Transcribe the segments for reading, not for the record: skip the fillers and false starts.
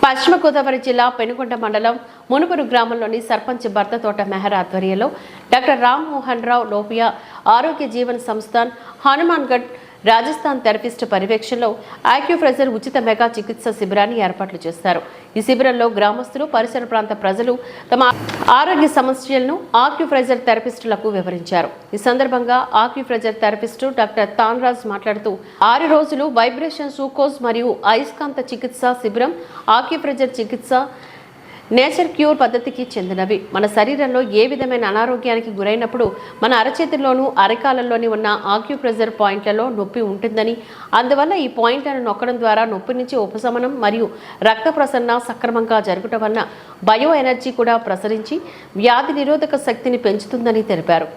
పశ్చిమ గోదావరి జిల్లా పెనుకొండ మండలం మునుపరు గ్రామంలోని సర్పంచ్ భర్త తోట మెహర్ ఆధ్వర్యంలో డాక్టర్ రామ్ మోహన్ రావు లోహియా ఆరోగ్య జీవన్ సంస్థాన్ హనుమాన్గఢ్ రాజస్థాన్ థెరపిస్ట్ పర్యవేక్షణలో ఆక్యుప్రెషర్ ఉచిత మెగా చికిత్స శిబిరాన్ని ఏర్పాట్లు చేస్తారు. ఈ శిబిరంలో గ్రామస్తులు, పరిసర ప్రాంత ప్రజలు తమ ఆరోగ్య సమస్యలను ఆక్యుప్రెషర్ థెరపిస్టులకు వివరించారు. ఈ సందర్భంగా ఆక్యుప్రెషర్ థెరపిస్టు డాక్టర్ తాన్రాజ్ మాట్లాడుతూ 6 రోజులు వైబ్రేషన్ సూకోజ్ మరియు అయస్కాంత చికిత్స శిబిరం ఆక్యుప్రెషర్ చికిత్స నేచర్ క్యూర్ పద్ధతికి చెందినవి. మన శరీరంలో ఏ విధమైన అనారోగ్యానికి గురైనప్పుడు మన అరచేతుల్లోనూ అరకాలంలోని ఉన్న ఆక్యుప్రెషర్ పాయింట్లలో నొప్పి ఉంటుందని, అందువల్ల ఈ పాయింట్లను నొక్కడం ద్వారా నొప్పి నుంచి ఉపశమనం మరియు రక్త ప్రసరణ సక్రమంగా జరగటం వలన బయో ఎనర్జీ కూడా ప్రసరించి వ్యాధి నిరోధక శక్తిని పెంచుతుందని తెలిపారు.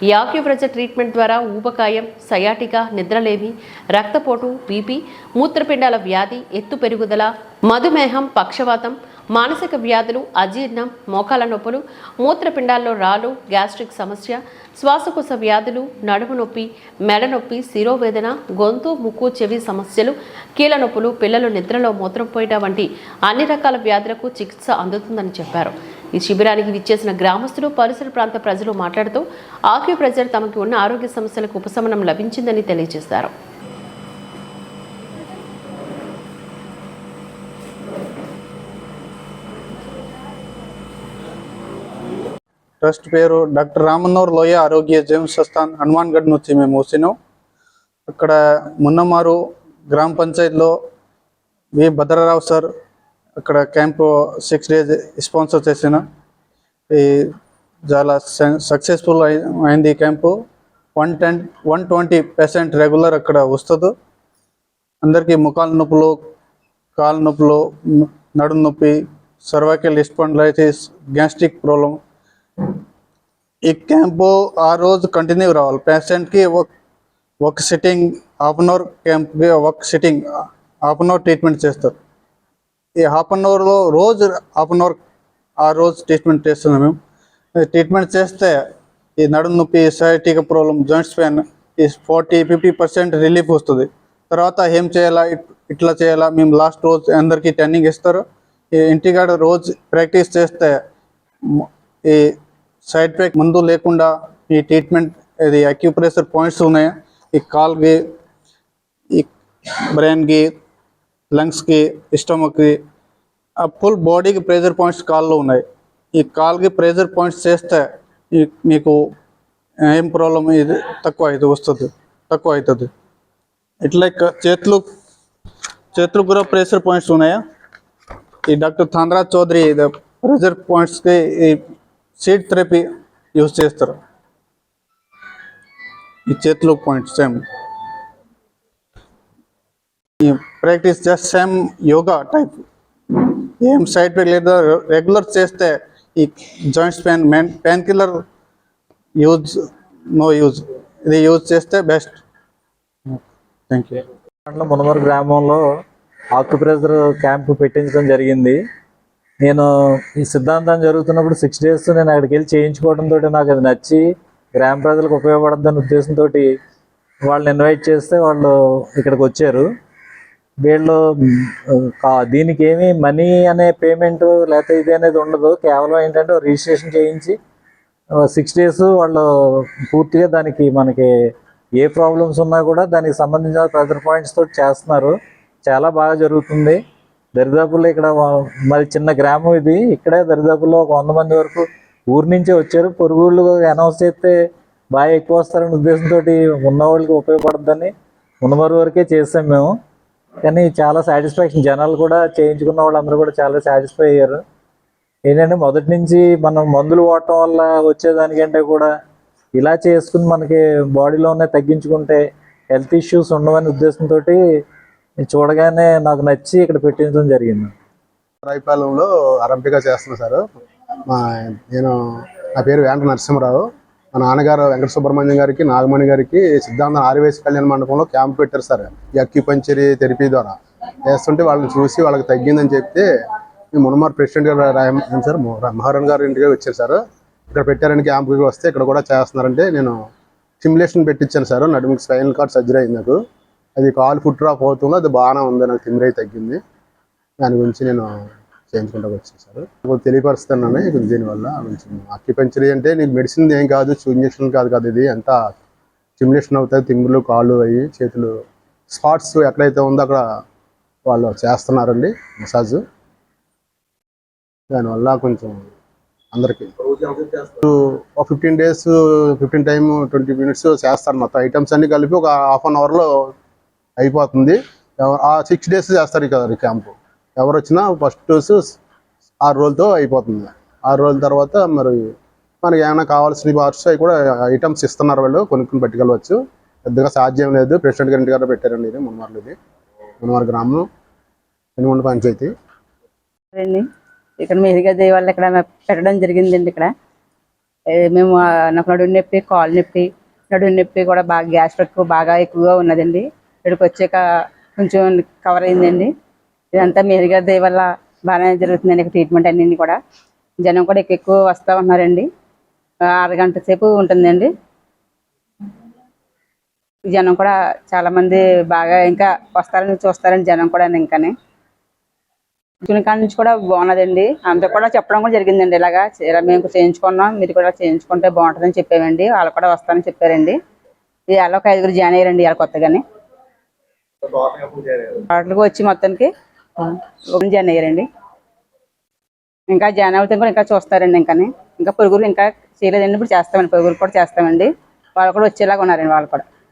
ఈ ఆక్యుప్రెషర్ ట్రీట్మెంట్ ద్వారా ఊబకాయం, సయాటికా, నిద్రలేమి, రక్తపోటు, బీపీ, మూత్రపిండాల వ్యాధి, ఎత్తు పెరుగుదల, మధుమేహం, పక్షవాతం, మానసిక వ్యాధులు, అజీర్ణం, మోకాల నొప్పులు, మూత్రపిండాల్లో రాళ్ళు, గ్యాస్ట్రిక్ సమస్య, శ్వాసకోశ వ్యాధులు, నడుము నొప్పి, మెడ నొప్పి, శిరోవేదన, గొంతు, ముక్కు, చెవి సమస్యలు, కీళ్ళ నొప్పులు, పిల్లలు నిద్రలో మూత్రం పోయడం వంటి అన్ని రకాల వ్యాధులకు చికిత్స అందుతుందని చెప్పారు. ఈ శిబిరానికి విచ్చేసిన గ్రామస్తులు, పరిసర ప్రాంత ప్రజలు మాట్లాడుతూ ఆక్యుప్రెషర్ తమకు ఉన్న ఆరోగ్య సమస్యలకు ఉపశమనం లభించిందని తెలియజేశారు. ట్రస్ట్ పేరు డాక్టర్ రామన్నోర్ లోహియా ఆరోగ్య జీవన్ సంస్థాన్ హనుమాన్గఢ్ నుంచి మేము వచ్చినాం. అక్కడ మున్నమారు గ్రామ పంచాయతీలో వి భద్రరావు సార్ అక్కడ క్యాంపు 6 days స్పాన్సర్ చేసిన చాలా సక్సెస్ఫుల్ అయింది. ఈ క్యాంపు 120% రెగ్యులర్ అక్కడ వస్తుంది. అందరికీ ముఖాల నొప్పులు, కాళ్ళ నొప్పులు, నడుము నొప్పి, సర్వైకల్ స్పాండిలైటిస్, గ్యాస్ట్రిక్ ప్రాబ్లం. ఈ క్యాంపు 6 రోజు కంటిన్యూ రావాలి. పేషెంట్కి ఒక సిట్టింగ్ హాఫ్ అన్ అవర్, క్యాంప్కి ఒక sitting half an hour treatment చేస్తారు. ఈ హాఫ్ అన్ అవర్లో రోజు హాఫ్ అన్ అవర్ 6 రోజు ట్రీట్మెంట్ చేస్తున్నాం మేము. ట్రీట్మెంట్ చేస్తే ఈ నడుము నొప్పి, సయాటికా ప్రాబ్లం, జాయింట్స్ పెయిన్ ఈ 40-50% రిలీఫ్ వస్తుంది. తర్వాత ఏం చేయాలా, ఇట్లా చేయాలా, మేము లాస్ట్ రోజు అందరికీ ట్రైనింగ్ ఇస్తారు. ఈ ఇంటికాడ రోజు ప్రాక్టీస్ చేస్తే ఈ సైడ్ ఎఫెక్ట్ మందు లేకుండా ఈ ట్రీట్మెంట్ ఇది అక్యుప్రెషర్ పాయింట్స్ ఉన్నాయి. ఈ కాల్కి, ఈ బ్రెయిన్కి, లంగ్స్కి, స్టమక్కి, ఆ ఫుల్ బాడీకి ప్రెజర్ పాయింట్స్ కాల్లో ఉన్నాయి. ఈ కాల్కి ప్రెజర్ పాయింట్స్ చేస్తే మీకు ఏం ప్రాబ్లం ఇది తక్కువ అవుతుంది. ఇట్లా చేతులు కూడా ప్రెషర్ పాయింట్స్ ఉన్నాయా. ఈ డాక్టర్ తాన్రాజ్ చౌదరి ప్రెజర్ పాయింట్స్కి ఈ సీడ్ థెరపీ యూజ్ చేస్తారు. ఈ చేతులు పాయింట్స్ సేమ్ ఈ practice just same yoga type. ఏం సైడ్ ఎఫెక్ట్ లేదా, రెగ్యులర్ చేస్తే ఈ joints pain killer no use, ఇది యూజ్ చేస్తే బెస్ట్. Thank you. మునమరు గ్రామంలో ఆక్యుప్రెషర్ క్యాంపు పెట్టించడం జరిగింది. నేను ఈ సిద్ధాంతం జరుగుతున్నప్పుడు 6 days నేను అక్కడికి వెళ్ళి చేయించుకోవడంతో నాకు అది నచ్చి గ్రామ ప్రజలకు ఉపయోగపడద్దనే ఉద్దేశంతో వాళ్ళని ఇన్వైట్ చేస్తే వాళ్ళు ఇక్కడికి వచ్చారు. వీళ్ళు దీనికి ఏమీ మనీ అనే పేమెంట్ లేకపోతే ఇది అనేది ఉండదు. కేవలం ఏంటంటే రిజిస్ట్రేషన్ చేయించి 6 days వాళ్ళు పూర్తిగా దానికి మనకి ఏ ప్రాబ్లమ్స్ ఉన్నా కూడా దానికి సంబంధించిన ప్రెజర్ పాయింట్స్ తోటి చేస్తున్నారు. చాలా బాగా జరుగుతుంది. దరిదాపుల్లో ఇక్కడ మరి చిన్న గ్రామం ఇది. ఇక్కడే దరిదాపుల్లో ఒక 100 మంది వరకు ఊరి నుంచే వచ్చారు. పొరుగుళ్ళు అనౌన్స్ చేస్తే బాగా ఎక్కువ వస్తారనే ఉద్దేశంతో ఉన్న వాళ్ళకి ఉపయోగపడుతుందని మునమరు వరకే చేసాం మేము. కానీ చాలా సాటిస్ఫాక్షన్, జనాలు కూడా చేయించుకున్న వాళ్ళందరూ కూడా చాలా సాటిస్ఫై అయ్యారు. ఏంటంటే మొదటి నుంచి మనం మందులు వాడటం వల్ల వచ్చేదానికంటే కూడా ఇలా చేసుకుని మనకి బాడీలో ఉన్న తగ్గించుకుంటే హెల్త్ ఇష్యూస్ ఉండవనే ఉద్దేశంతో చూడగానే నాకు నచ్చి ఇక్కడ పెట్టించడం జరిగింది. రాయపాలెంలో ఆరంభిగా చేస్తున్నాను సార్. నా పేరు వెంకట నరసింహరావు. మా నాన్నగారు వెంకట సుబ్రహ్మణ్యం గారికి, నాగమణి గారికి సిద్ధాంతం ఆర్యవేశ కళ్యాణ మండపంలో క్యాంప్ పెట్టారు సార్. ఈ అక్యుపంచరీ థెరపీ ద్వారా చేస్తుంటే వాళ్ళని చూసి వాళ్ళకి తగ్గిందని చెప్తే మునమర్ ప్రెసిడెంట్ గారు సార్ మహారాణ్ గారు ఇంటికి వచ్చారు సార్. ఇక్కడ పెట్టారని క్యాంప్కి వస్తే ఇక్కడ కూడా చేస్తున్నారంటే నేను సిమ్యులేషన్ పెట్టించాను సార్. నడుముకి స్పైనల్ కార్డ్ సర్జరీ అయింది నాకు. అది కాలు ఫుట్ డ్రాప్ అవుతుందో అది బాగానే ఉంది, నాకు తిమ్మిరై తగ్గింది. దాని గురించి నేను చేయించుకుంటూ వచ్చాను సార్. కొంచెం తెలియపరుస్తున్నాను దీనివల్ల కొంచెం అక్యుపంచరీ అంటే నీకు మెడిసిన్ ఏం కాదు, ఇంజక్షన్ కాదు కదా, ఇది అంతా స్టిమ్యులేషన్ అవుతాయి, తిమ్ములు, కాళ్ళు అయ్యి చేతులు స్పాట్స్ ఎక్కడైతే ఉందో అక్కడ వాళ్ళు చేస్తున్నారండి మసాజ్. దానివల్ల కొంచెం అందరికి 15 days 15 టైమ్ 20 minutes చేస్తారు. మొత్తం ఐటమ్స్ అన్ని కలిపి ఒక హాఫ్ అన్ అవర్లో అయిపోతుంది. ఆ 6 days చేస్తారు కదా క్యాంపు. ఎవరు వచ్చినా ఫస్ట్ డోసు 6 రోజులతో అయిపోతుంది. 6 రోజుల తర్వాత మరి మనకి ఏమైనా కావాల్సిన పార్ట్స్ అవి కూడా ఐటమ్స్ ఇస్తున్నారు, వాళ్ళు కొనుక్కుని పట్టుకెళ్ళవచ్చు. పెద్దగా సాధ్యం లేదు. ప్రెసిడెంట్ గారి ఇంటి గారు పెట్టారండి ఇది మునమర్రు గ్రామం పెనుగొండ పంచాయతీ అండి. ఇక్కడ మెహరిగా దేవి వల్ల ఇక్కడ పెట్టడం జరిగిందండి. ఇక్కడ మేము నాకు నడుము నొప్పి, కాలు నొప్పి, నడుము నొప్పి కూడా బాగా గ్యాస్ ఎక్కువ బాగా ఎక్కువగా ఉన్నదండి. ఇక్కడికి వచ్చాక కొంచెం కవర్ అయిందండి. ఇదంతా మెహరిగా దేవి వల్ల బాగానే జరుగుతుందండి. ఇక్కడ ట్రీట్మెంట్ అన్నీ కూడా జనం కూడా ఎక్కువ వస్తూ ఉన్నారండి. 6 గంటల సేపు ఉంటుందండి. జనం కూడా చాలా మంది బాగా ఇంకా వస్తారని చూస్తారని జనం కూడా ఇంకానే కాడ నుంచి కూడా బాగున్నదండి. అంతా కూడా చెప్పడం కూడా జరిగిందండి. ఇలా మేము చేయించుకున్నాం, మీరు కూడా చేయించుకుంటే బాగుంటుందని చెప్పామండి. వాళ్ళు కూడా వస్తారని చెప్పారండి. ఇవాళ ఒక 5 జాయిన్ అయ్యారండి. ఇవాళ కొత్తగానే వాటికి వచ్చి మొత్తానికి జాయిన్ అయ్యారండి. ఇంకా జాయిన్ అవుతే కూడా ఇంకా చూస్తారండి. ఇంకా పొరుగురు ఇంకా చేయలేదండి. ఇప్పుడు చేస్తామండి, పొరుగురు కూడా చేస్తామండి. వాళ్ళు కూడా వచ్చేలాగా ఉన్నారండి. వాళ్ళు కూడా